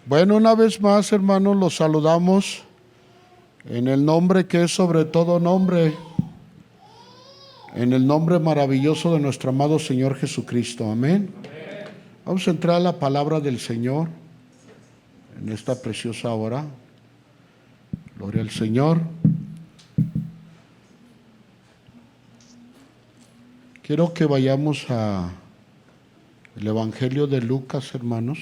Bueno, una vez más, hermanos, los saludamos en el nombre que es sobre todo nombre, en el nombre maravilloso de nuestro amado Señor Jesucristo. Amén. Vamos a entrar a la palabra del Señor en esta preciosa hora. Gloria al Señor. Quiero que vayamos a el Evangelio de Lucas, hermanos.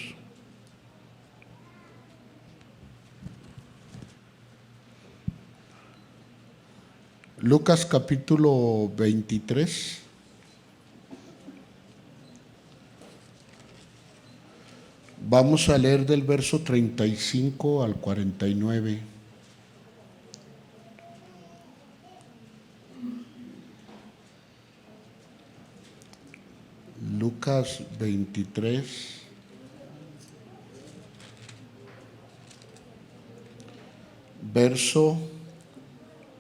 Lucas capítulo 23. Vamos a leer del verso 35 al 49. Lucas 23, verso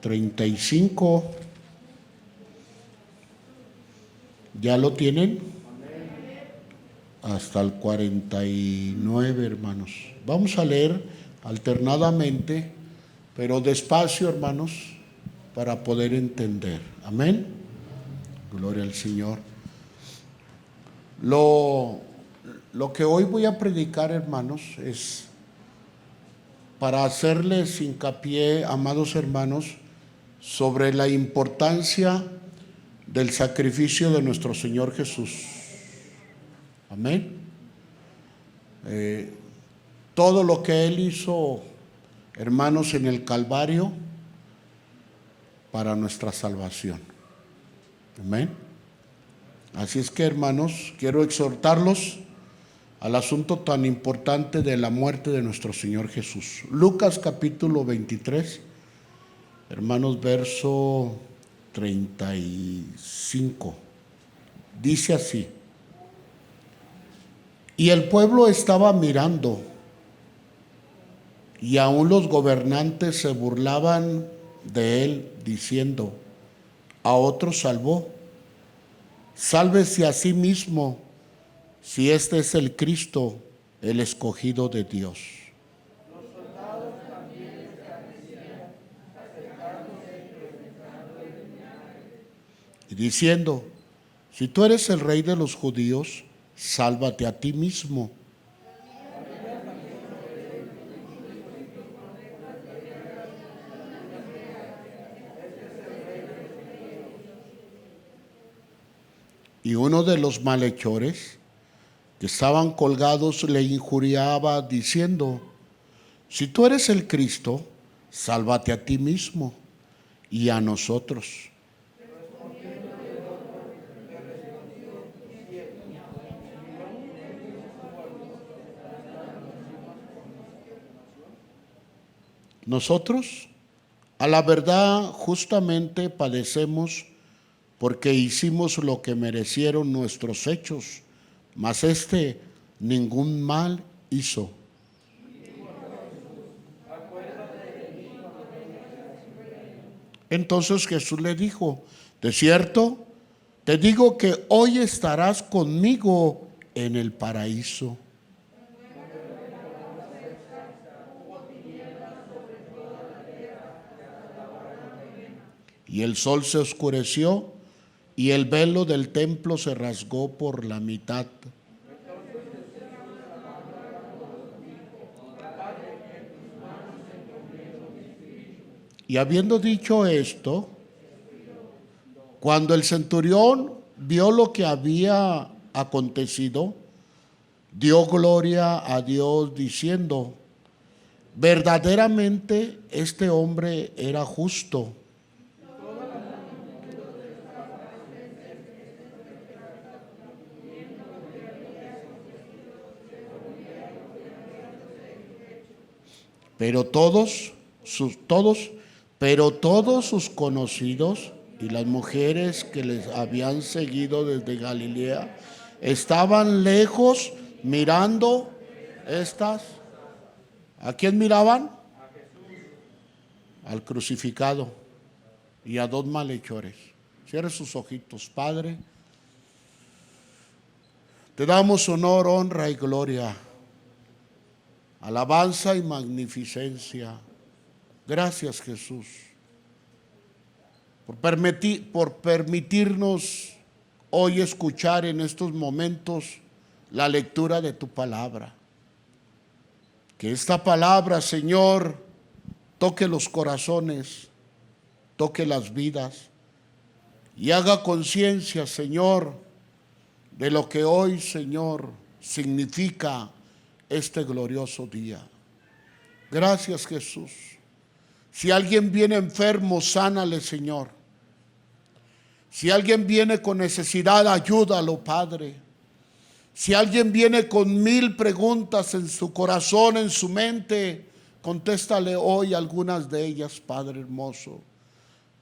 35. ¿Ya lo tienen? Hasta el 49, hermanos. Vamos a leer alternadamente, pero despacio, hermanos, para poder entender. Amén. Gloria al Señor. Lo que hoy voy a predicar, hermanos, es para hacerles hincapié, amados hermanos, sobre la importancia del sacrificio de nuestro Señor Jesús. Amén. Todo lo que Él hizo, hermanos, en el Calvario, para nuestra salvación. Amén. Así es que, hermanos, quiero exhortarlos al asunto tan importante de la muerte de nuestro Señor Jesús. Lucas capítulo 23, hermanos, verso 35. Dice así: y el pueblo estaba mirando, y aún los gobernantes se burlaban de él, diciendo: a otros salvó, sálvese a sí mismo, si este es el Cristo, el escogido de Dios. Los soldados también escarnecían, acercándose y preguntando el vinagre. Y diciendo: si tú eres el rey de los judíos, sálvate a ti mismo. Y uno de los malhechores que estaban colgados le injuriaba diciendo: si tú eres el Cristo, sálvate a ti mismo y a nosotros. Nosotros, a la verdad, justamente padecemos porque hicimos lo que merecieron nuestros hechos, mas este ningún mal hizo. Entonces Jesús le dijo: de cierto, te digo que hoy estarás conmigo en el paraíso. Y el sol se oscureció y el velo del templo se rasgó por la mitad. Y habiendo dicho esto, cuando el centurión vio lo que había acontecido, dio gloria a Dios diciendo: verdaderamente este hombre era justo. Pero todos sus conocidos y las mujeres que les habían seguido desde Galilea estaban lejos mirando estas. ¿A quién miraban? Al crucificado y a dos malhechores. Cierre sus ojitos, Padre. Te damos honor, honra y gloria alabanza y magnificencia. Gracias, Jesús, por permitirnos hoy escuchar en estos momentos la lectura de tu palabra. Que esta palabra, Señor, toque los corazones, toque las vidas y haga conciencia, Señor, de lo que hoy, Señor, significa este glorioso día. Gracias, Jesús. Si alguien viene enfermo, sánale, Señor. Si alguien viene con necesidad, ayúdalo, Padre. Si alguien viene con 1000 preguntas en su corazón, en su mente, contéstale hoy algunas de ellas, Padre hermoso,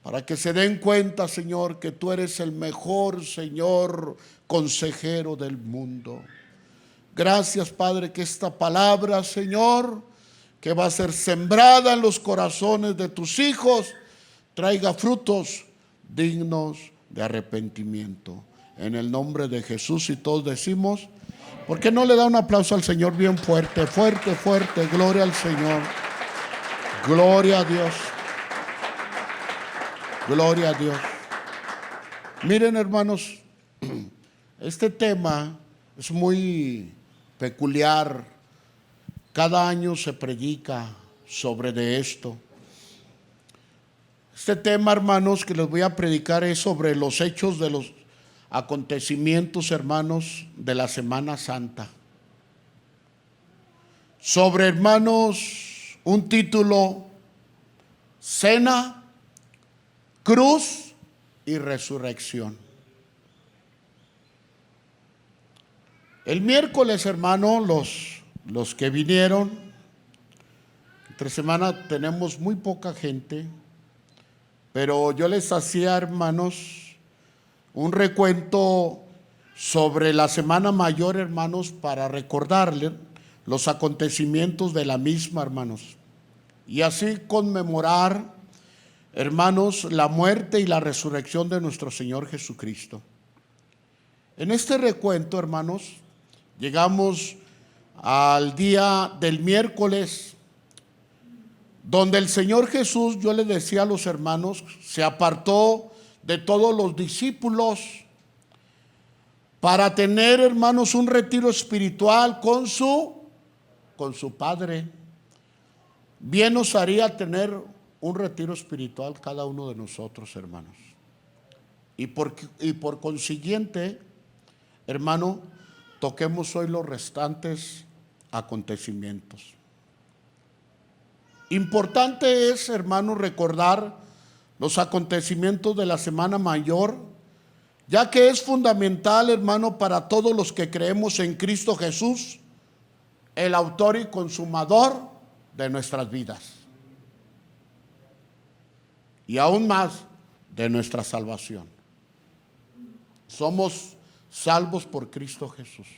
para que se den cuenta, Señor, que tú eres el mejor, Señor, consejero del mundo. Gracias, Padre, que esta palabra, Señor, que va a ser sembrada en los corazones de tus hijos, traiga frutos dignos de arrepentimiento. En el nombre de Jesús, y todos decimos, ¿por qué no le da un aplauso al Señor bien fuerte, fuerte, fuerte? Gloria al Señor. Gloria a Dios. Gloria a Dios. Miren, hermanos, este tema es muy peculiar. Cada año se predica sobre de esto. Este tema, hermanos, que les voy a predicar es sobre los hechos de los acontecimientos, hermanos, de la Semana Santa. Sobre, hermanos, un título: Cena, Cruz y Resurrección. El miércoles, hermano, los que vinieron, entre semana tenemos muy poca gente, pero yo les hacía, hermanos, un recuento sobre la Semana Mayor, hermanos, para recordarles los acontecimientos de la misma, hermanos, y así conmemorar, hermanos, la muerte y la resurrección de nuestro Señor Jesucristo. En este recuento, hermanos, llegamos al día del miércoles, donde el Señor Jesús, yo les decía a los hermanos, se apartó de todos los discípulos para tener, hermanos, un retiro espiritual con su Padre. Bien nos haría tener un retiro espiritual cada uno de nosotros, hermanos. Y por consiguiente, hermano, toquemos hoy los restantes acontecimientos. Importante es, hermano, recordar los acontecimientos de la Semana Mayor, ya que es fundamental, hermano, para todos los que creemos en Cristo Jesús, el autor y consumador de nuestras vidas, y aún más de nuestra salvación. Somos salvos por Cristo Jesús.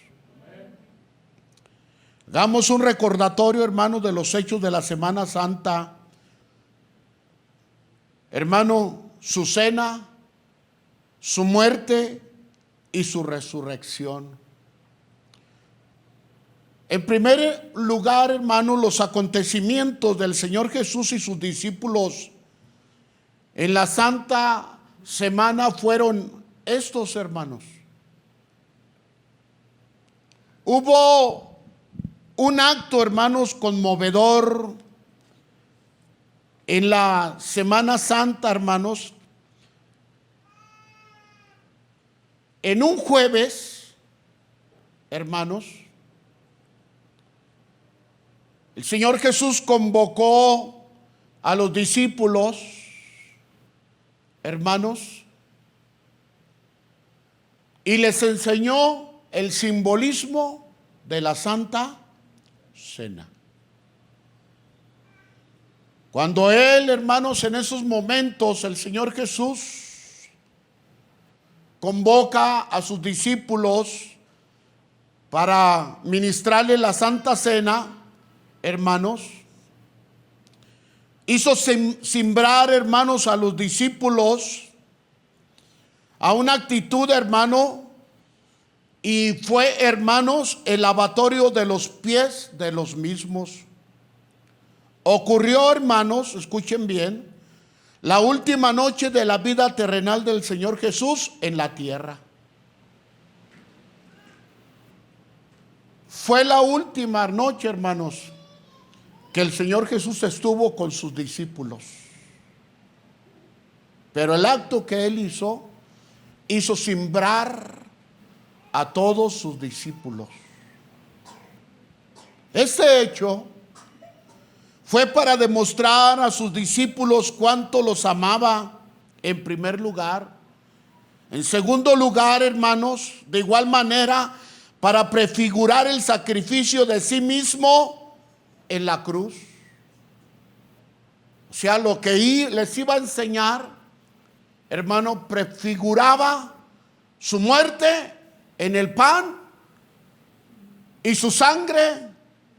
Hagamos un recordatorio, hermano, de los hechos de la Semana Santa. Hermano, su cena, su muerte y su resurrección. En primer lugar, hermano, los acontecimientos del Señor Jesús y sus discípulos en la Santa Semana fueron estos, hermanos. Hubo un acto, hermanos, conmovedor en la Semana Santa, hermanos. En un jueves, hermanos, el Señor Jesús convocó a los discípulos, hermanos, y les enseñó el simbolismo de la Santa Cena. Cuando Él, hermanos, en esos momentos, el Señor Jesús convoca a sus discípulos para ministrarle la Santa Cena, hermanos, hizo simbrar, hermanos, a los discípulos a una actitud, hermano, y fue, hermanos, el lavatorio de los pies de los mismos. Ocurrió, hermanos, escuchen bien, la última noche de la vida terrenal del Señor Jesús en la tierra. Fue la última noche, hermanos, que el Señor Jesús estuvo con sus discípulos. Pero el acto que Él hizo simbrar a todos sus discípulos. Este hecho fue para demostrar a sus discípulos cuánto los amaba, en primer lugar. En segundo lugar, hermanos, de igual manera, para prefigurar el sacrificio de sí mismo en la cruz. O sea, lo que les iba a enseñar, hermano, prefiguraba su muerte en el pan y su sangre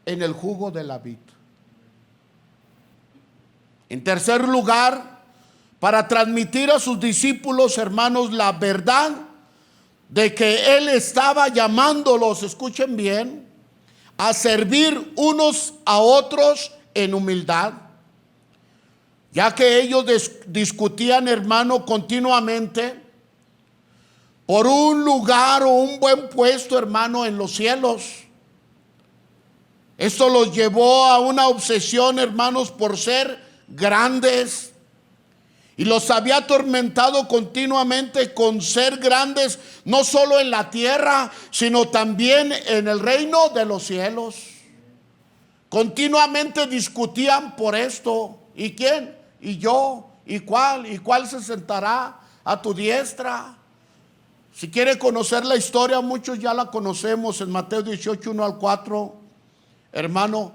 en el jugo de la vid. En tercer lugar, para transmitir a sus discípulos, hermanos, la verdad de que Él estaba llamándolos, escuchen bien, a servir unos a otros en humildad, ya que ellos discutían, hermano, continuamente por un lugar o un buen puesto, hermano, en los cielos. Esto los llevó a una obsesión, hermanos, por ser grandes, y los había atormentado continuamente con ser grandes, no solo en la tierra, sino también en el reino de los cielos. Continuamente discutían por esto. ¿Y quién? ¿Y yo? ¿Y cuál? ¿Y cuál se sentará a tu diestra? Si quiere conocer la historia, muchos ya la conocemos en Mateo 18, 1 al 4. Hermano,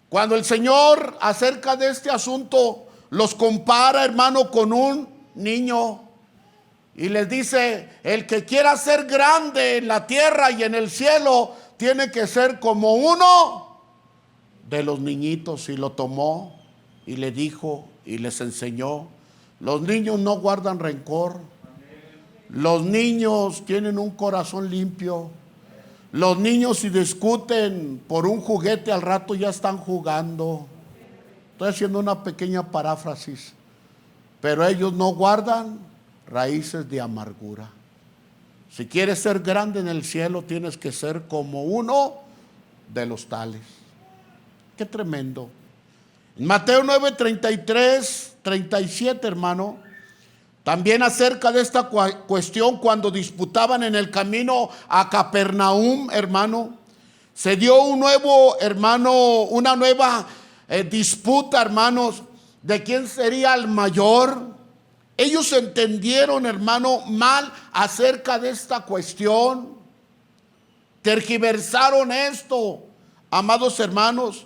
cuando el Señor acerca de este asunto los compara, hermano, con un niño, y les dice: el que quiera ser grande en la tierra y en el cielo tiene que ser como uno de los niñitos. Y lo tomó y le dijo y les enseñó: los niños no guardan rencor, los niños tienen un corazón limpio. Los niños, si discuten por un juguete, al rato ya están jugando. Estoy haciendo una pequeña paráfrasis. Pero ellos no guardan raíces de amargura. Si quieres ser grande en el cielo, tienes que ser como uno de los tales. Qué tremendo. En Mateo 9, 33, 37, hermano, también acerca de esta cuestión, cuando disputaban en el camino a Capernaum, hermano, se dio un nuevo, hermano, una nueva disputa, hermanos, de quién sería el mayor. Ellos entendieron, hermano, mal acerca de esta cuestión. Tergiversaron esto, amados hermanos,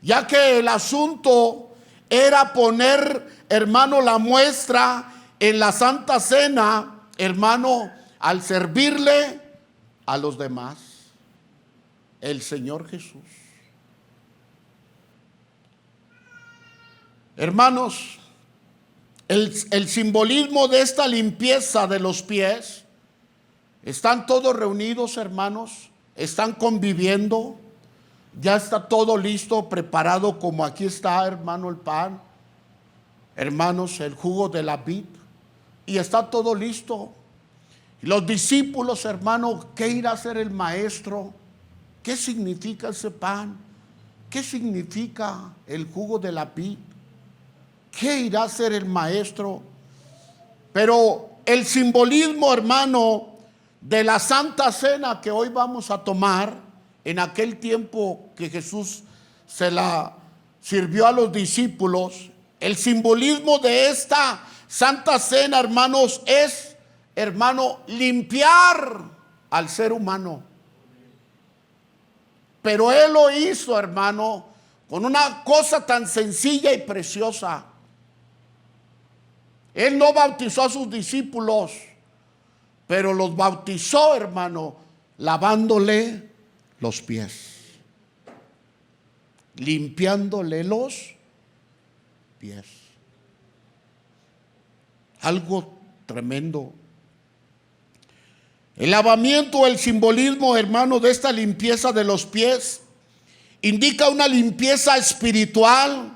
ya que el asunto era poner, hermano, la muestra en la Santa Cena, hermano, al servirle a los demás, el Señor Jesús. Hermanos, el simbolismo de esta limpieza de los pies, están todos reunidos, hermanos, están conviviendo, ya está todo listo, preparado, como aquí está, hermano, el pan, hermanos, el jugo de la vid, y está todo listo. Los discípulos, hermano, ¿qué irá a hacer el maestro? ¿Qué significa ese pan? ¿Qué significa el jugo de la vid? ¿Qué irá a hacer el maestro? Pero el simbolismo, hermano, de la Santa Cena que hoy vamos a tomar, en aquel tiempo que Jesús se la sirvió a los discípulos, el simbolismo de esta Santa Cena, hermanos, es, hermano, limpiar al ser humano. Pero Él lo hizo, hermano, con una cosa tan sencilla y preciosa. Él no bautizó a sus discípulos, pero los bautizó, hermano, lavándole los pies, limpiándole los pies. Algo tremendo. El lavamiento, el simbolismo, hermano, de esta limpieza de los pies, indica una limpieza espiritual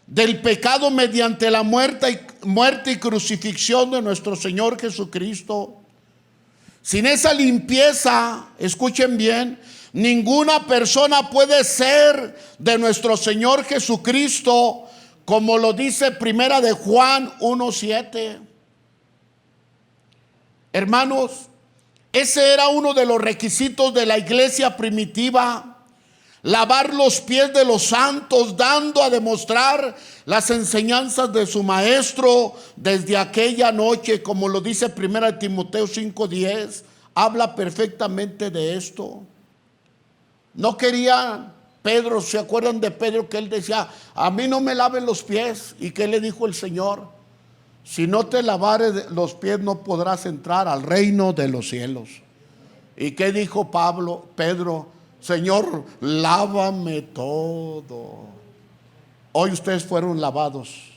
del pecado mediante la muerte y crucifixión de nuestro Señor Jesucristo. Sin esa limpieza, escuchen bien, ninguna persona puede ser de nuestro Señor Jesucristo, como lo dice Primera de Juan 1:7. Hermanos, ese era uno de los requisitos de la iglesia primitiva: lavar los pies de los santos, dando a demostrar las enseñanzas de su maestro desde aquella noche, como lo dice 1 Timoteo 5:10, habla perfectamente de esto. No quería Pedro, ¿se acuerdan de Pedro que él decía: a mí no me laven los pies? ¿Y qué le dijo el Señor? Si no te lavares los pies no podrás entrar al reino de los cielos. ¿Y qué dijo Pedro? Señor, lávame todo. Hoy ustedes fueron lavados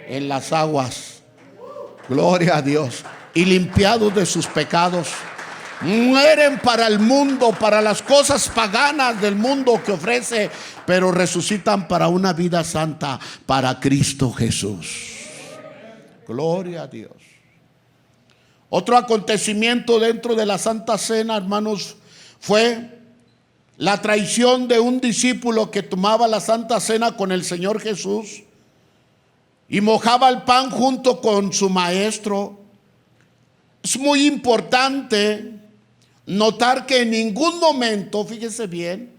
en las aguas, gloria a Dios, y limpiados de sus pecados. Mueren para el mundo, para las cosas paganas del mundo que ofrece, pero resucitan para una vida santa, para Cristo Jesús. Gloria a Dios. Otro acontecimiento dentro de la Santa Cena, hermanos, fue la traición de un discípulo que tomaba la Santa Cena con el Señor Jesús y mojaba el pan junto con su maestro. Es muy importante notar que en ningún momento, fíjese bien,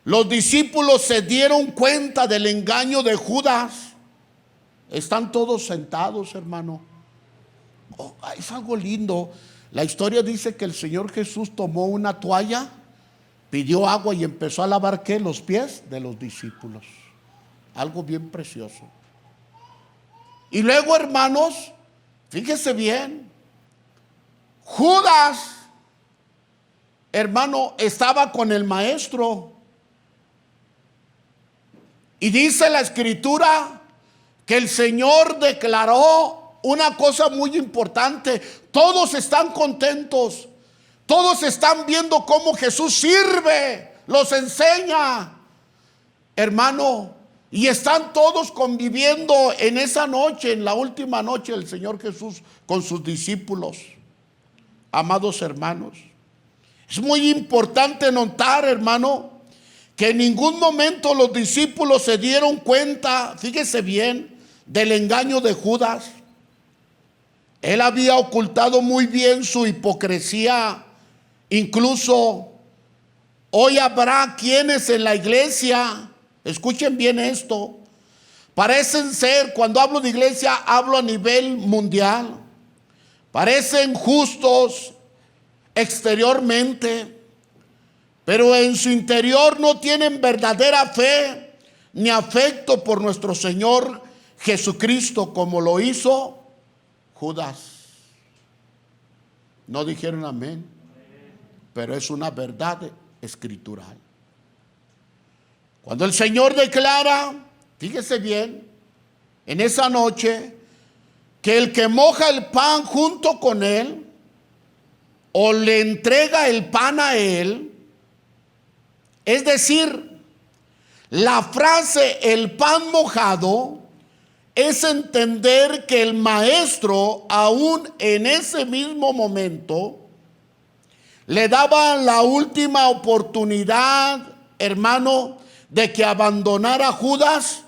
los discípulos se dieron cuenta del engaño de Judas. Están todos sentados, hermano. Es algo lindo. La historia dice que el Señor Jesús tomó una toalla, pidió agua y empezó a lavar, ¿qué? Los pies de los discípulos. Algo bien precioso. Y luego, hermanos, fíjese bien, Judas, hermano, estaba con el maestro. Y dice la escritura que el Señor declaró una cosa muy importante: todos están contentos, todos están viendo cómo Jesús sirve, los enseña, hermano, y están todos conviviendo en esa noche, en la última noche del Señor Jesús con sus discípulos. Amados hermanos, es muy importante notar, hermano, que en ningún momento los discípulos se dieron cuenta, fíjese bien, del engaño de Judas. Él había ocultado muy bien su hipocresía. Incluso hoy habrá quienes en la iglesia, escuchen bien esto, parecen ser, cuando hablo de iglesia hablo a nivel mundial, parecen justos exteriormente, pero en su interior no tienen verdadera fe ni afecto por nuestro Señor Jesucristo, como lo hizo Judas. No dijeron amén, pero es una verdad escritural. Cuando el Señor declara, fíjese bien, en esa noche, que el que moja el pan junto con él, o le entrega el pan a él, es decir, la frase el pan mojado es entender que el maestro, aún en ese mismo momento, le daba la última oportunidad, hermano, de que abandonara a Judas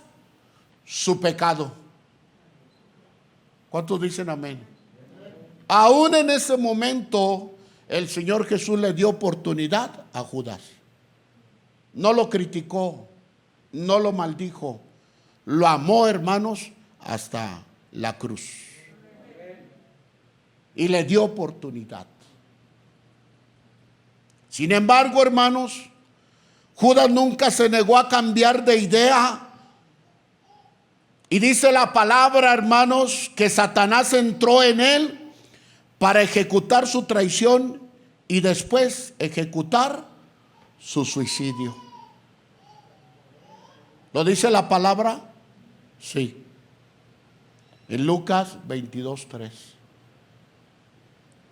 su pecado. ¿Cuántos dicen amén? Aún en ese momento, el Señor Jesús le dio oportunidad a Judas. No lo criticó, no lo maldijo, lo amó, hermanos, hasta la cruz. Y le dio oportunidad. Sin embargo, hermanos, Judas nunca se negó a cambiar de idea. Y dice la palabra, hermanos, que Satanás entró en él para ejecutar su traición y después ejecutar su suicidio. ¿Lo dice la palabra? Sí. En Lucas 22:3.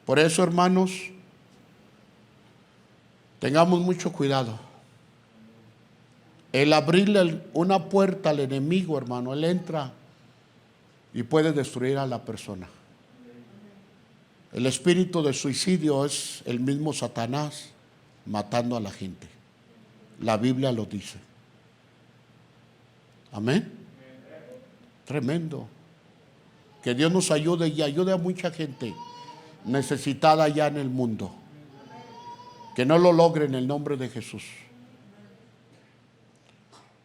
Por eso, hermanos, Tengamos mucho cuidado. El abrirle una puerta al enemigo, hermano, él entra y puede destruir a la persona. El espíritu de suicidio es el mismo Satanás matando a la gente. La Biblia lo dice. Amén. Tremendo. Que Dios nos ayude y ayude a mucha gente necesitada allá en el mundo. Que no lo logre en el nombre de Jesús.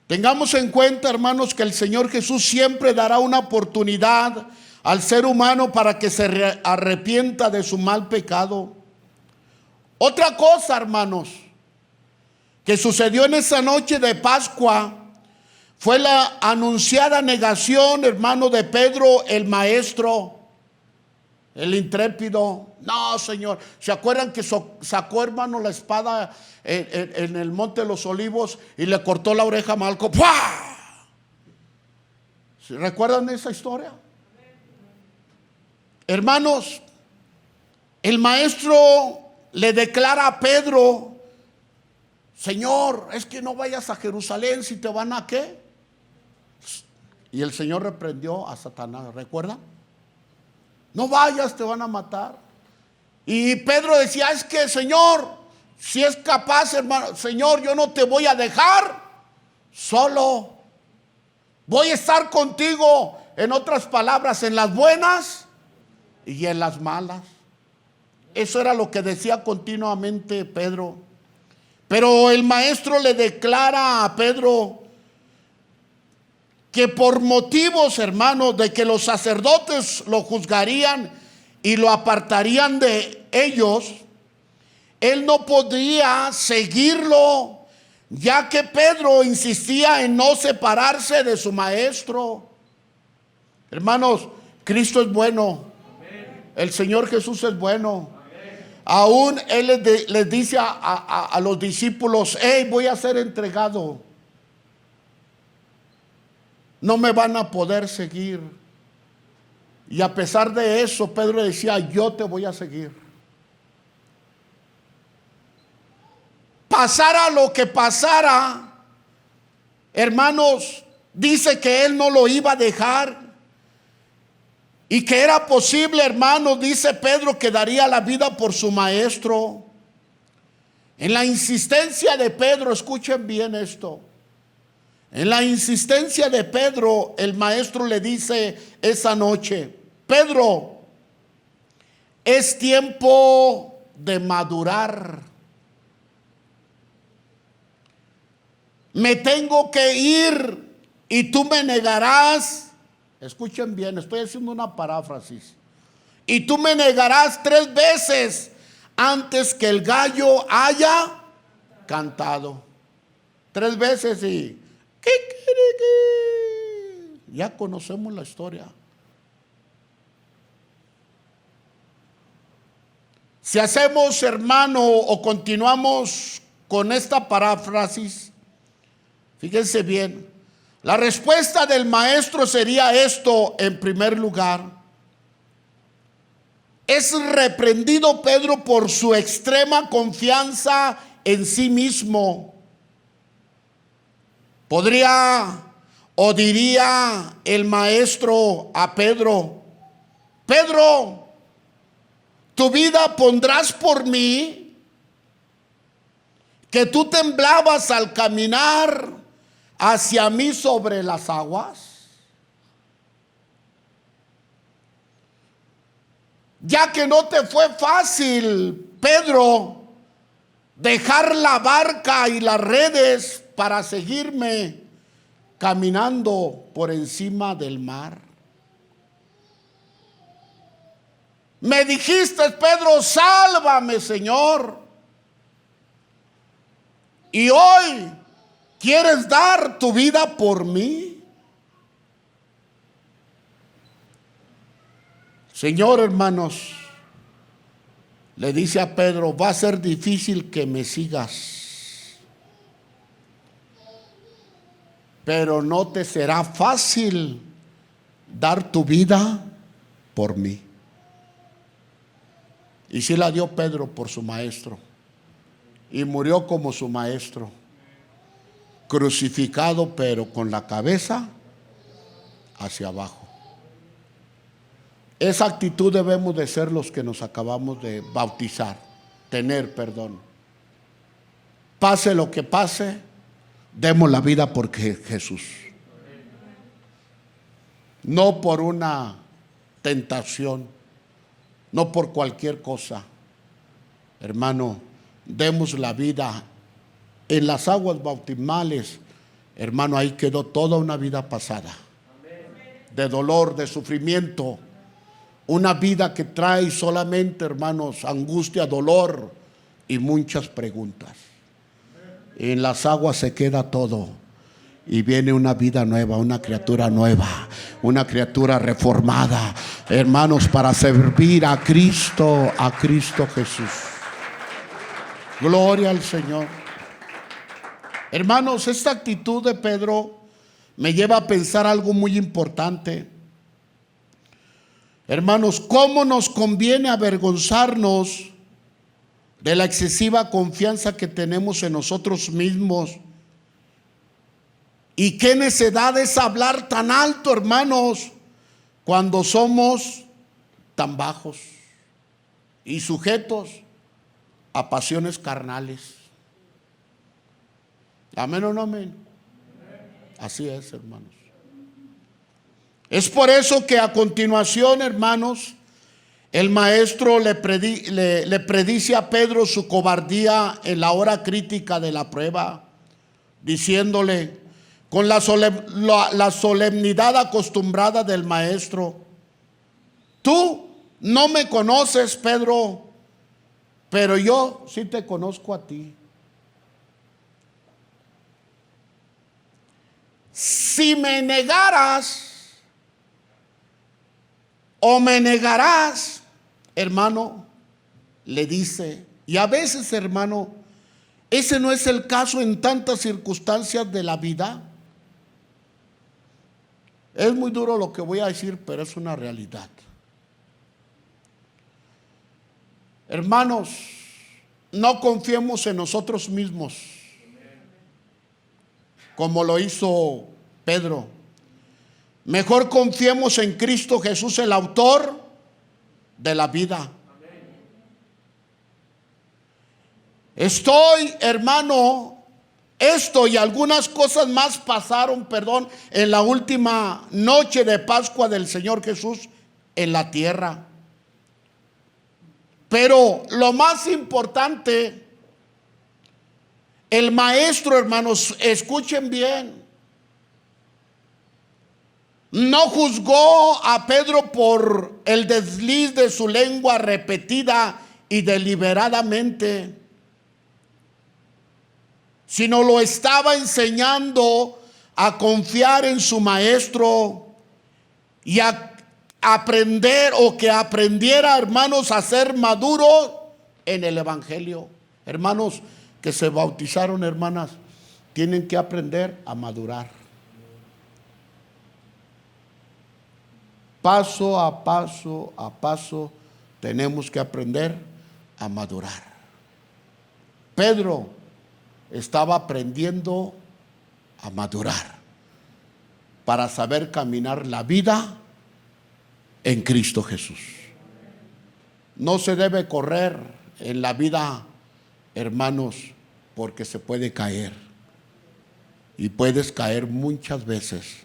Tengamos en cuenta, hermanos, que el Señor Jesús siempre dará una oportunidad al ser humano para que se arrepienta de su mal pecado. Otra cosa, hermanos, que sucedió en esa noche de Pascua fue la anunciada negación, hermano, de Pedro, el maestro, el intrépido. No, Señor. ¿Se acuerdan que sacó, hermano, la espada en el Monte de los Olivos y le cortó la oreja a Malco? ¡Pua! ¿Recuerdan esa historia? Hermanos, el maestro le declara a Pedro: Señor, es que no vayas a Jerusalén, si te van a ¿qué? Y el Señor reprendió a Satanás, ¿recuerdan? No vayas, te van a matar. Y Pedro decía: es que, Señor, si es capaz, hermano, Señor, yo no te voy a dejar solo. Voy a estar contigo, en otras palabras, en las buenas y en las malas. Eso era lo que decía continuamente Pedro. Pero el maestro le declara a Pedro que por motivos, hermanos, de que los sacerdotes lo juzgarían y lo apartarían de ellos, él no podía seguirlo, ya que Pedro insistía en no separarse de su maestro. Hermanos, Cristo es bueno. El Señor Jesús es bueno. Aún Él les dice a los discípulos: hey, voy a ser entregado. No me van a poder seguir. Y a pesar de eso, Pedro decía: yo te voy a seguir. Pasara lo que pasara, hermanos, dice que Él no lo iba a dejar. Y que era posible, hermanos, dice Pedro, que daría la vida por su maestro. En la insistencia de Pedro, escuchen bien esto. En la insistencia de Pedro, el maestro le dice esa noche: Pedro, es tiempo de madurar. Me tengo que ir y tú me negarás. Escuchen bien, estoy haciendo una paráfrasis. Y tú me negarás 3 veces antes que el gallo haya cantado. 3 veces y ya conocemos la historia. Si hacemos, hermano, o continuamos con esta paráfrasis, fíjense bien, la respuesta del maestro sería esto. En primer lugar, es reprendido Pedro por su extrema confianza en sí mismo. Podría o diría el maestro a Pedro: Pedro, tu vida pondrás por mí, que tú temblabas al caminar hacia mí sobre las aguas. Ya que no te fue fácil, Pedro, dejar la barca y las redes para seguirme caminando por encima del mar. Me dijiste, Pedro: sálvame, Señor. Y hoy ¿quieres dar tu vida por mí? Señor, hermanos, le dice a Pedro: va a ser difícil que me sigas, pero no te será fácil dar tu vida por mí. Y sí la dio Pedro por su maestro. y murió como su maestro, crucificado pero con la cabeza hacia abajo. Esa actitud debemos de ser los que nos acabamos de bautizar, tener perdón. Pase lo que pase, demos la vida por Jesús. No por una tentación, no por cualquier cosa. Hermano, demos la vida. En las aguas bautismales, hermano, ahí quedó toda una vida pasada. De dolor, de sufrimiento. Una vida que trae solamente, hermanos, angustia, dolor y muchas preguntas. En las aguas se queda todo y viene una vida nueva, una criatura nueva, una criatura reformada, hermanos, para servir a Cristo Jesús. Gloria al Señor. Hermanos, esta actitud de Pedro me lleva a pensar algo muy importante. Hermanos, ¿cómo nos conviene avergonzarnos de la excesiva confianza que tenemos en nosotros mismos? ¿Y qué necedad es hablar tan alto, hermanos, cuando somos tan bajos y sujetos a pasiones carnales? ¿Amén o no amén? Así es, hermanos. Es por eso que a continuación, hermanos, el maestro le predice a Pedro su cobardía en la hora crítica de la prueba, diciéndole con la solemnidad acostumbrada del maestro: tú no me conoces, Pedro, pero yo sí te conozco a ti. Si me negaras o me negarás, hermano, le dice. Y a veces, hermano, ese no es el caso en tantas circunstancias de la vida. Es muy duro lo que voy a decir, pero es una realidad. Hermanos, no confiemos en nosotros mismos, como lo hizo Pedro. Mejor confiemos en Cristo Jesús, el autor de la vida. Hermano, esto y algunas cosas más pasaron, en la última noche de Pascua del Señor Jesús en la tierra. Pero lo más importante, el maestro, hermanos, escuchen bien, no juzgó a Pedro por el desliz de su lengua repetida y deliberadamente, sino lo estaba enseñando a confiar en su maestro y a aprender, o que aprendiera, hermanos, a ser maduro en el evangelio. Hermanos que se bautizaron, hermanas, tienen que aprender a madurar. Paso a paso tenemos que aprender a madurar. Pedro estaba aprendiendo a madurar para saber caminar la vida en Cristo Jesús. No se debe correr en la vida, hermanos, porque se puede caer. Y puedes caer muchas veces.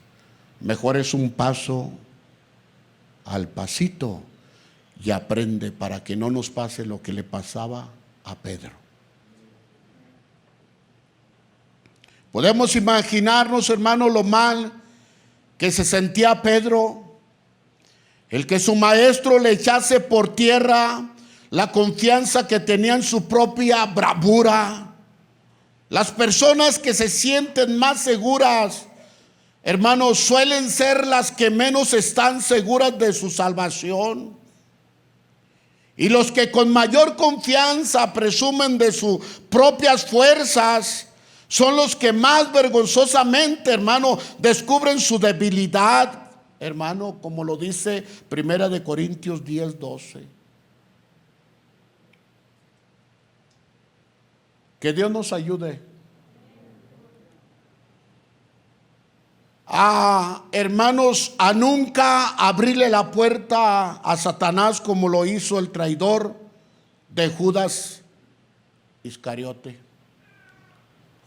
Mejor es un paso al pasito y aprende, para que no nos pase lo que le pasaba a Pedro. Podemos imaginarnos, hermanos, lo mal que se sentía Pedro, el que su maestro le echase por tierra la confianza que tenía en su propia bravura. Las personas que se sienten más seguras, hermanos, suelen ser las que menos están seguras de su salvación. Y los que con mayor confianza presumen de sus propias fuerzas son los que más vergonzosamente, hermano, descubren su debilidad, hermano, como lo dice 1 Corintios 10:12. Que Dios nos ayude. Hermanos, a nunca abrirle la puerta a Satanás como lo hizo el traidor de Judas Iscariote.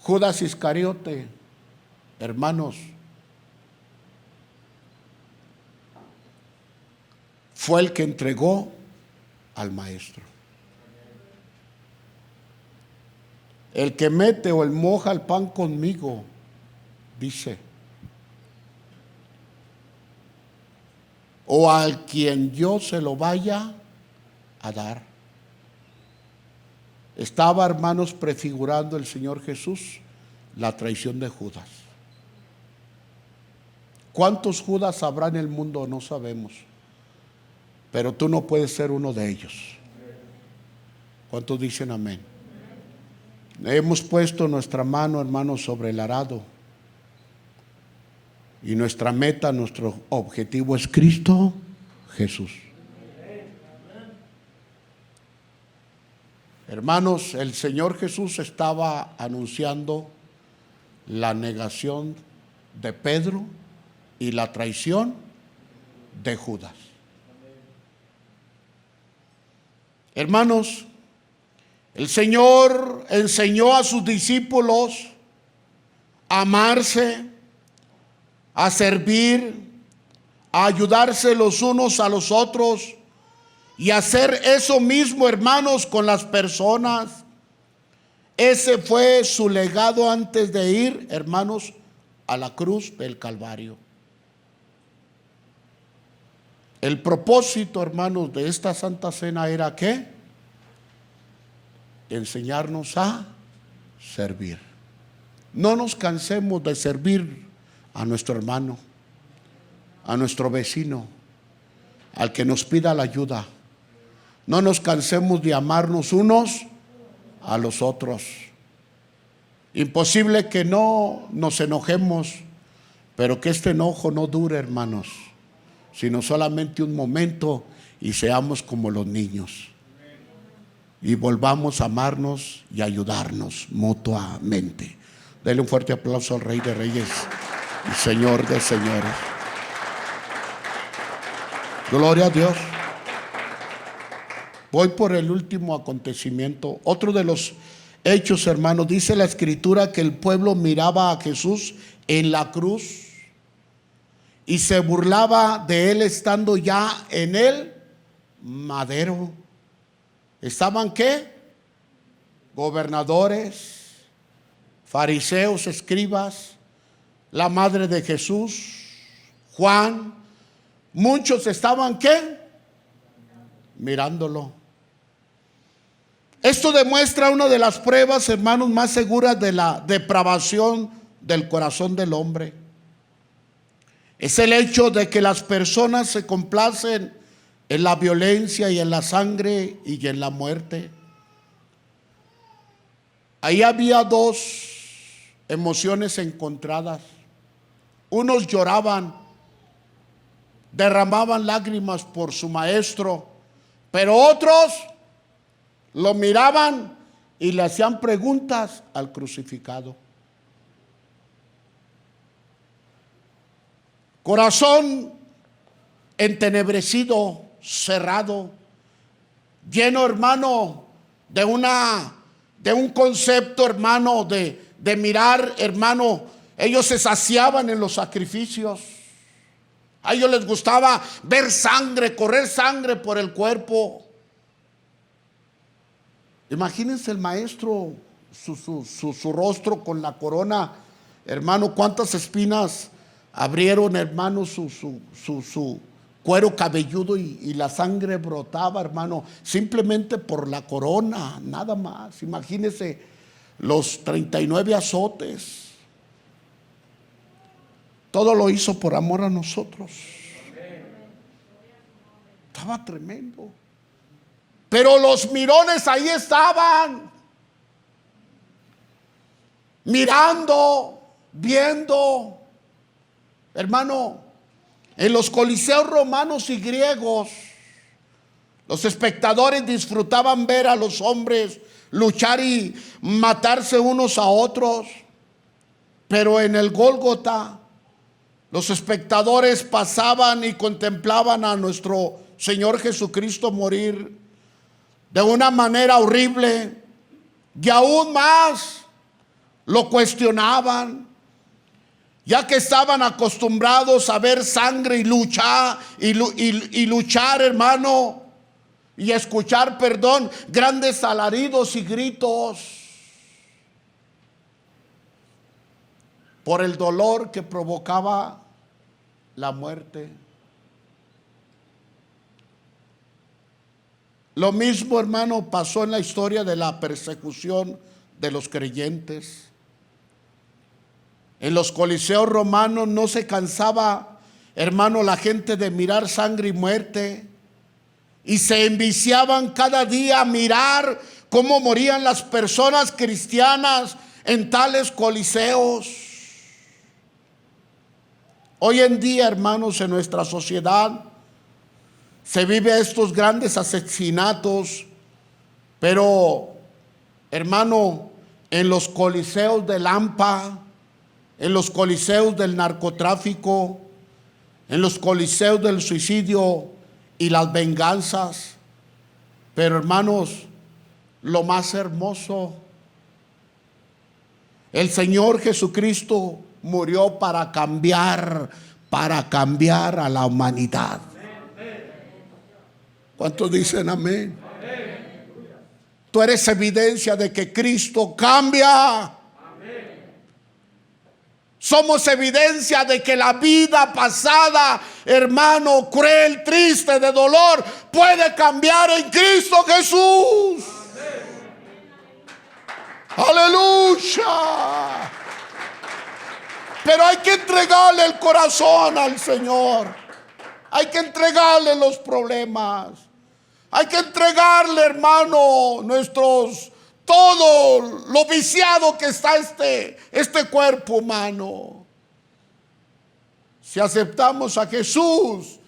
Judas Iscariote, hermanos, fue el que entregó al maestro. El que mete o el moja el pan conmigo, dice, o al quien yo se lo vaya a dar. Estaba, hermanos, prefigurando el Señor Jesús la traición de Judas. ¿Cuántos Judas habrá en el mundo? No sabemos. Pero tú no puedes ser uno de ellos. ¿Cuántos dicen amén? Hemos puesto nuestra mano, hermanos, sobre el arado. Y nuestra meta, nuestro objetivo es Cristo Jesús. Hermanos, el Señor Jesús estaba anunciando la negación de Pedro y la traición de Judas. Hermanos, el Señor enseñó a sus discípulos a amarse, a servir, a ayudarse los unos a los otros y hacer eso mismo, hermanos, con las personas. Ese fue su legado antes de ir, hermanos, a la cruz del Calvario. El propósito, hermanos, de esta Santa Cena era ¿qué? Enseñarnos a servir. No nos cansemos de servir a nuestro hermano, a nuestro vecino, al que nos pida la ayuda. No nos cansemos de amarnos unos a los otros. Imposible que no nos enojemos, pero que este enojo no dure, hermanos, sino solamente un momento y seamos como los niños. Y volvamos a amarnos y ayudarnos mutuamente. Dele un fuerte aplauso al Rey de Reyes y Señor de Señores. Gloria a Dios. Voy por el último acontecimiento. Otro de los hechos, hermanos, dice la Escritura que el pueblo miraba a Jesús en la cruz y se burlaba de él estando ya en el madero. ¿Estaban qué? Gobernadores, fariseos, escribas, la madre de Jesús, Juan. Muchos estaban ¿qué? Mirándolo. Esto demuestra una de las pruebas, hermanos, más seguras de la depravación del corazón del hombre. Es el hecho de que las personas se complacen en la violencia y en la sangre y en la muerte. Ahí había dos emociones encontradas. Unos lloraban, derramaban lágrimas por su maestro, pero otros lo miraban y le hacían preguntas al crucificado. Corazón entenebrecido, cerrado, lleno, hermano, de un concepto, hermano, de mirar, hermano. Ellos se saciaban en los sacrificios. A ellos les gustaba ver sangre, correr sangre por el cuerpo. Imagínense el maestro, su rostro con la corona, hermano, cuántas espinas abrieron, hermano, su cuero cabelludo y la sangre brotaba, hermano, simplemente por la corona, nada más. Imagínense los 39 azotes. Todo lo hizo por amor a nosotros. Estaba tremendo. Pero los mirones ahí estaban, mirando, viendo. Hermano, en los coliseos romanos y griegos, los espectadores disfrutaban ver a los hombres luchar y matarse unos a otros. Pero en el Gólgota, los espectadores pasaban y contemplaban a nuestro Señor Jesucristo morir de una manera horrible, y aún más lo cuestionaban, ya que estaban acostumbrados a ver sangre y luchar, luchar, hermano, y escuchar, perdón, grandes alaridos y gritos por el dolor que provocaba la muerte. Lo mismo, hermano, pasó en la historia de la persecución de los creyentes. En los coliseos romanos no se cansaba, hermano, la gente de mirar sangre y muerte, y se enviciaban cada día a mirar cómo morían las personas cristianas en tales coliseos. Hoy en día, hermanos, en nuestra sociedad se vive estos grandes asesinatos, pero, hermano, en los coliseos del AMPA, en los coliseos del narcotráfico, en los coliseos del suicidio y las venganzas. Pero, hermanos, lo más hermoso, el Señor Jesucristo murió para cambiar a la humanidad. ¿Cuántos dicen amén? Tú eres evidencia de que Cristo cambia. Somos evidencia de que la vida pasada, hermano, cruel, triste, de dolor, puede cambiar en Cristo Jesús. Aleluya. Pero hay que entregarle el corazón al Señor. Hay que entregarle los problemas. Hay que entregarle, hermano, todo lo viciado que está este cuerpo humano. Si aceptamos a Jesús,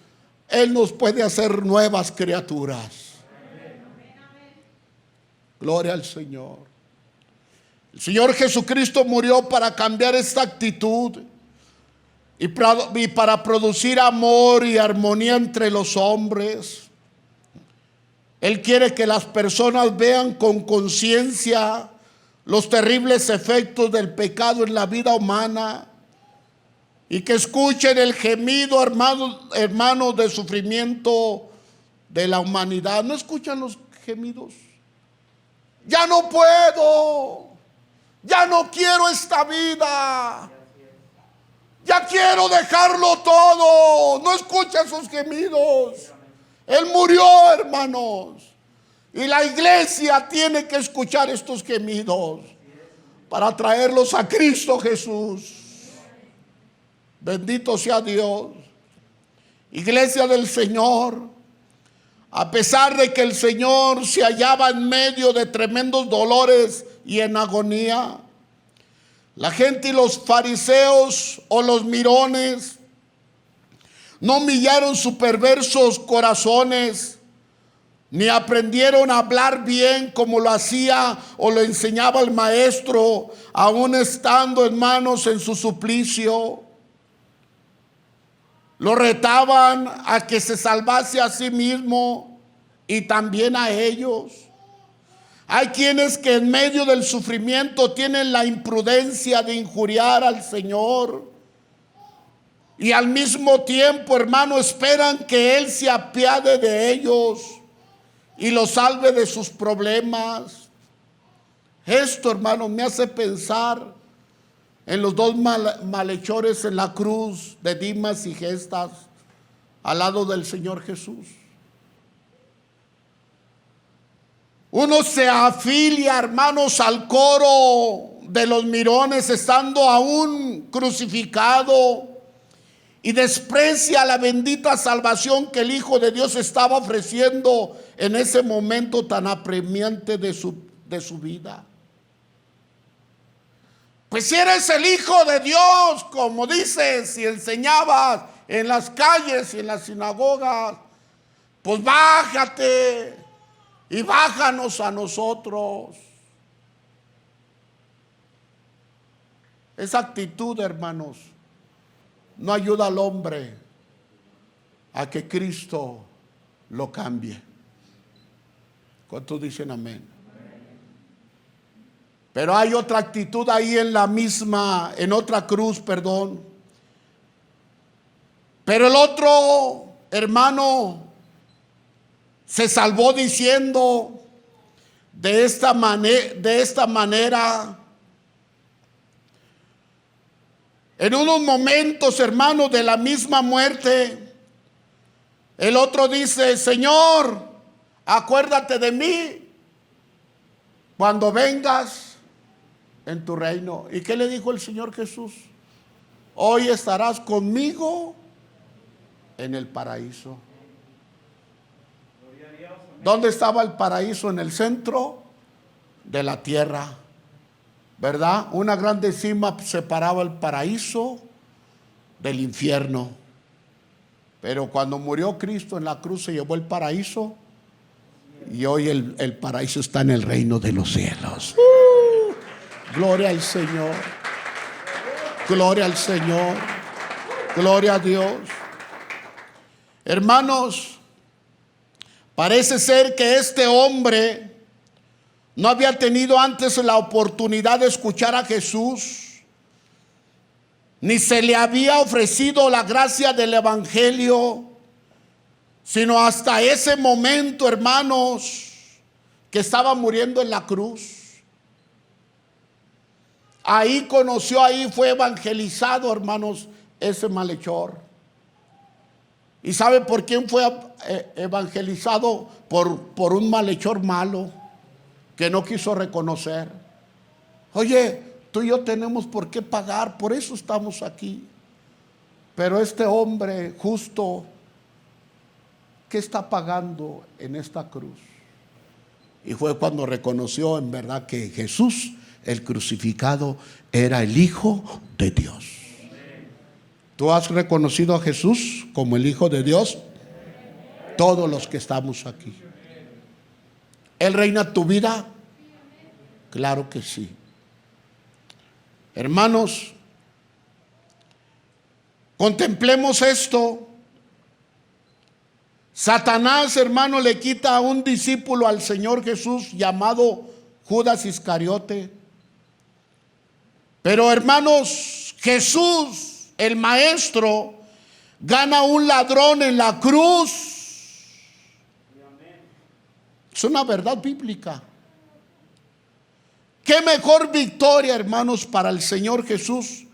Él nos puede hacer nuevas criaturas. Gloria al Señor. El Señor Jesucristo murió para cambiar esta actitud y para producir amor y armonía entre los hombres. Él quiere que las personas vean con conciencia los terribles efectos del pecado en la vida humana y que escuchen el gemido, hermanos, de sufrimiento de la humanidad. ¿No escuchan los gemidos? Ya no puedo, ya no quiero esta vida, ya quiero dejarlo todo. No escuchan sus gemidos. Él murió, hermanos, y la iglesia tiene que escuchar estos gemidos para traerlos a Cristo Jesús. Bendito sea Dios. Iglesia del Señor, a pesar de que el Señor se hallaba en medio de tremendos dolores y en agonía, la gente y los fariseos o los mirones no humillaron sus perversos corazones, ni aprendieron a hablar bien como lo hacía o lo enseñaba el maestro, aún estando, hermanos, en su suplicio. Lo retaban a que se salvase a sí mismo y también a ellos. Hay quienes que en medio del sufrimiento tienen la imprudencia de injuriar al Señor. Y al mismo tiempo, hermano, esperan que Él se apiade de ellos y los salve de sus problemas. Esto, hermano, me hace pensar en los dos malhechores en la cruz de Dimas y Gestas al lado del Señor Jesús. Uno se afilia, hermanos, al coro de los mirones estando aún crucificado, y desprecia la bendita salvación que el Hijo de Dios estaba ofreciendo en ese momento tan apremiante de su vida. Pues si eres el Hijo de Dios, como dices y enseñabas en las calles y en las sinagogas, pues bájate y bájanos a nosotros. Esa actitud, hermanos, no ayuda al hombre a que Cristo lo cambie. ¿Cuántos dicen amén? Pero hay otra actitud ahí en otra cruz, perdón. Pero el otro hermano se salvó diciendo de esta manera. En unos momentos, hermanos, de la misma muerte, el otro dice: Señor, acuérdate de mí cuando vengas en tu reino. ¿Y qué le dijo el Señor Jesús? Hoy estarás conmigo en el paraíso. ¿Dónde estaba el paraíso? En el centro de la tierra, ¿verdad? Una grande cima separaba el paraíso del infierno. Pero cuando murió Cristo en la cruz se llevó el paraíso, y hoy el paraíso está en el reino de los cielos. Gloria al Señor. Gloria al Señor. Gloria a Dios. Hermanos, parece ser que este hombre no había tenido antes la oportunidad de escuchar a Jesús, ni se le había ofrecido la gracia del evangelio, sino hasta ese momento, hermanos, que estaba muriendo en la cruz. Ahí conoció, ahí fue evangelizado, hermanos, ese malhechor. ¿Y sabe por quién fue evangelizado? Por un malhechor malo que no quiso reconocer. Oye, tú y yo tenemos por qué pagar, por eso estamos aquí. Pero este hombre justo, ¿qué está pagando en esta cruz? Y fue cuando reconoció en verdad que Jesús, el crucificado, era el Hijo de Dios. ¿Tú has reconocido a Jesús como el Hijo de Dios? Todos los que estamos aquí. ¿Él reina tu vida? Claro que sí. Hermanos, contemplemos esto. Satanás, hermano, le quita a un discípulo al Señor Jesús llamado Judas Iscariote. Pero, hermanos, Jesús, el maestro, gana un ladrón en la cruz. Es una verdad bíblica. Qué mejor victoria, hermanos, para el Señor Jesús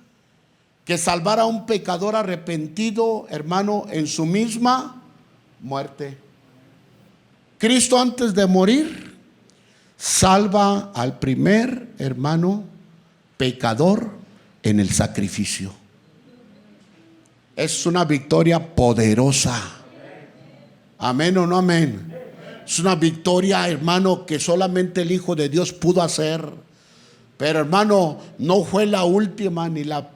que salvar a un pecador arrepentido, hermano, en su misma muerte. Cristo, antes de morir, salva al primer, hermano, pecador en el sacrificio. Es una victoria poderosa. Amén o no amén. Es una victoria, hermano, que solamente el Hijo de Dios pudo hacer. Pero, hermano, no fue la última, ni la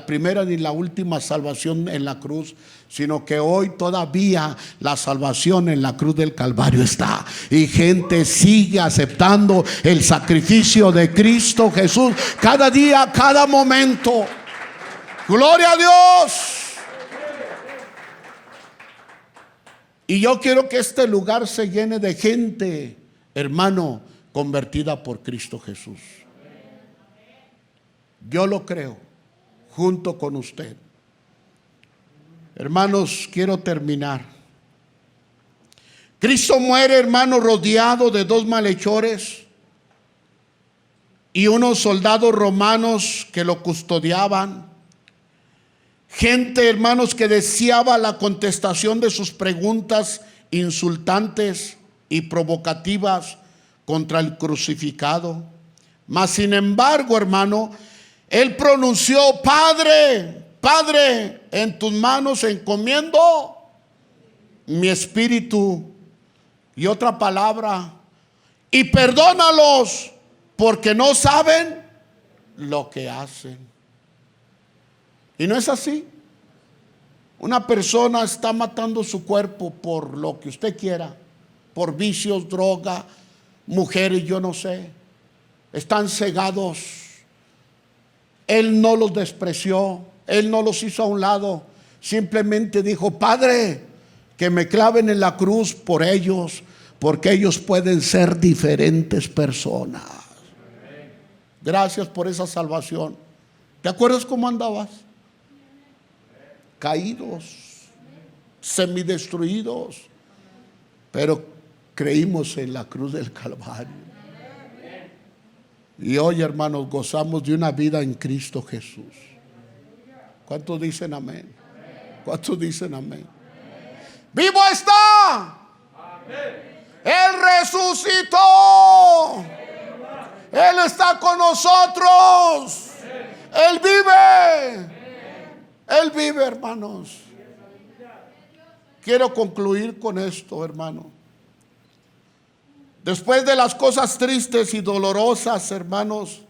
primera, ni la última salvación en la cruz, sino que hoy todavía la salvación en la cruz del Calvario está. Y gente sigue aceptando el sacrificio de Cristo Jesús cada día, cada momento. Gloria a Dios. Y yo quiero que este lugar se llene de gente, hermano, convertida por Cristo Jesús. Yo lo creo, junto con usted. Hermanos, quiero terminar. Cristo muere, hermano, rodeado de dos malhechores y unos soldados romanos que lo custodiaban. Gente, hermanos, que deseaba la contestación de sus preguntas insultantes y provocativas contra el crucificado. Mas sin embargo, hermano, él pronunció: Padre, Padre, en tus manos encomiendo mi espíritu. Y otra palabra: y perdónalos, porque no saben lo que hacen. Y no es así. Una persona está matando su cuerpo por lo que usted quiera, por vicios, droga, mujeres, yo no sé. Están cegados Él no los despreció, Él no los hizo a un lado. Simplemente dijo: Padre, que me claven en la cruz por ellos, porque ellos pueden ser diferentes personas. Gracias por esa salvación. ¿Te acuerdas cómo andabas? Caídos, semidestruidos, pero creímos en la cruz del Calvario. Y hoy, hermanos, gozamos de una vida en Cristo Jesús. ¿Cuántos dicen amén? ¿Cuántos dicen amén? ¡Vivo está! Él resucitó. Él está con nosotros. Él vive. Él vive, hermanos. Quiero concluir con esto, hermano. Después de las cosas tristes y dolorosas, hermanos,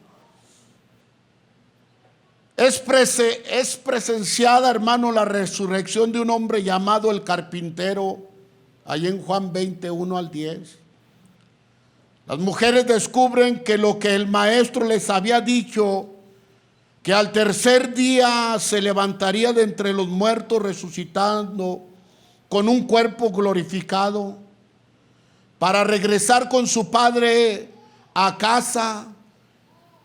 es presenciada, hermano, la resurrección de un hombre llamado el carpintero, ahí en Juan 21 al 10. Las mujeres descubren que lo que el maestro les había dicho, que al tercer día se levantaría de entre los muertos resucitando con un cuerpo glorificado para regresar con su padre a casa,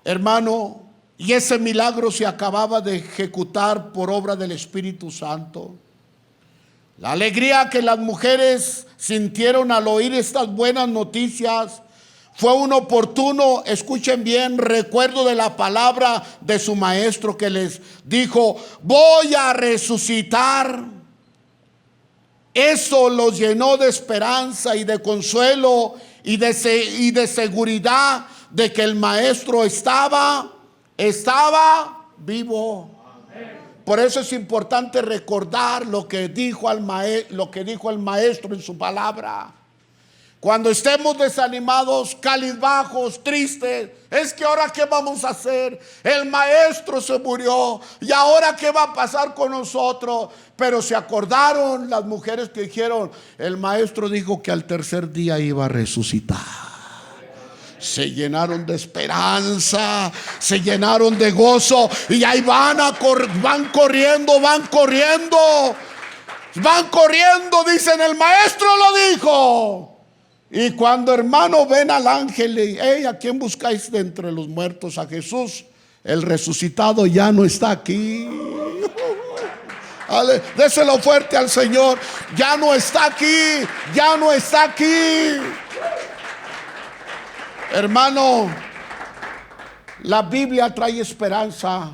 hermano, y ese milagro se acababa de ejecutar por obra del Espíritu Santo. La alegría que las mujeres sintieron al oír estas buenas noticias fue un oportuno, escuchen bien, recuerdo de la palabra de su maestro que les dijo: voy a resucitar. Eso los llenó de esperanza y de consuelo y de seguridad de que el maestro estaba vivo. Por eso es importante recordar lo que dijo el maestro en su palabra. Cuando estemos desanimados, cabizbajos, tristes, es que ahora ¿qué vamos a hacer? El maestro se murió y ahora ¿qué va a pasar con nosotros? Pero se acordaron las mujeres que dijeron: el maestro dijo que al tercer día iba a resucitar. Se llenaron de esperanza, se llenaron de gozo y ahí van corriendo, dicen: el maestro lo dijo. Y cuando, hermano, ven al ángel y: hey, ¿a quién buscáis de entre los muertos? A Jesús, el resucitado ya no está aquí. Déselo fuerte al Señor. Ya no está aquí, ya no está aquí. Hermano, la Biblia trae esperanza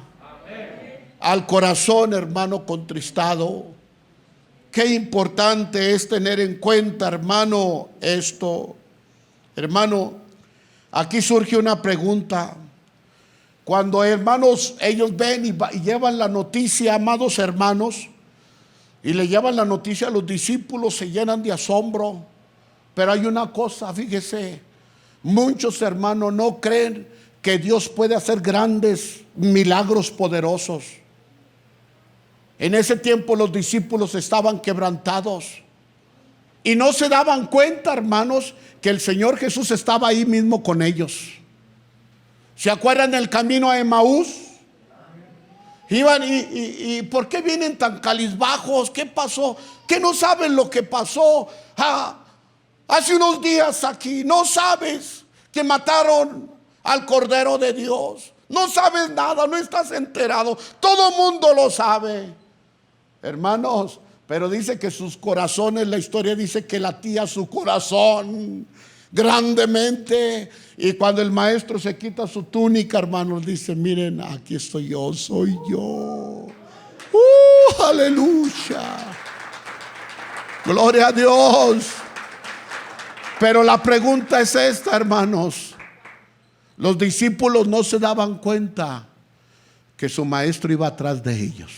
al corazón, hermano, contristado. Qué importante es tener en cuenta, hermano, esto. Hermano, aquí surge una pregunta. Cuando, hermanos, ellos ven y llevan la noticia, amados hermanos, y le llevan la noticia a los discípulos, se llenan de asombro. Pero hay una cosa, fíjese, muchos hermanos no creen que Dios puede hacer grandes milagros poderosos. En ese tiempo los discípulos estaban quebrantados y no se daban cuenta, hermanos, que el Señor Jesús estaba ahí mismo con ellos. ¿Se acuerdan del camino a Emaús? Iban y ¿por qué vienen tan cabizbajos? ¿Qué pasó? ¿Qué no saben lo que pasó? Hace unos días aquí, no sabes que mataron al Cordero de Dios. No sabes nada, no estás enterado. Todo mundo lo sabe. Hermanos, pero dice que sus corazones, la historia dice que latía su corazón grandemente. Y cuando el maestro se quita su túnica, hermanos, dice: miren, aquí estoy yo, soy yo. Aleluya. Gloria a Dios. Pero la pregunta es esta, hermanos. Los discípulos no se daban cuenta que su maestro iba atrás de ellos.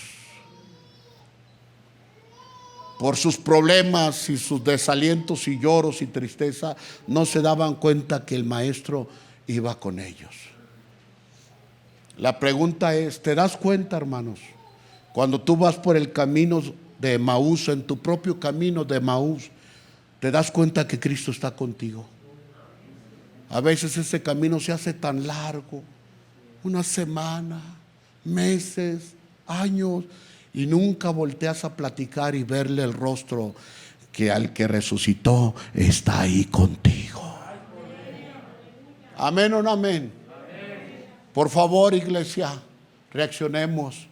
Por sus problemas y sus desalientos y lloros y tristeza, no se daban cuenta que el maestro iba con ellos. La pregunta es: ¿te das cuenta, hermanos? Cuando tú vas por el camino de Emaús, en tu propio camino de Emaús, ¿te das cuenta que Cristo está contigo? A veces ese camino se hace tan largo, una semana, meses, años, y nunca volteas a platicar y verle el rostro, que al que resucitó está ahí contigo. Amén o no amén. Por favor, iglesia, reaccionemos.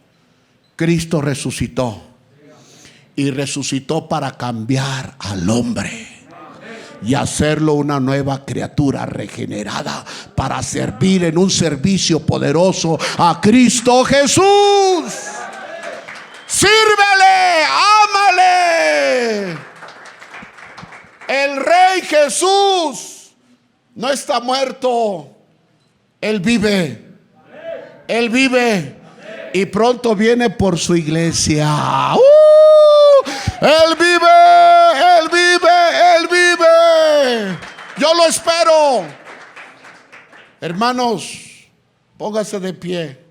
Cristo resucitó, y resucitó para cambiar al hombre y hacerlo una nueva criatura regenerada para servir en un servicio poderoso a Cristo Jesús. Sírvele, ámale. El Rey Jesús no está muerto, Él vive. Él vive y pronto viene por su iglesia. Él vive, Él vive, Él vive. Yo lo espero. Hermanos, póngase de pie.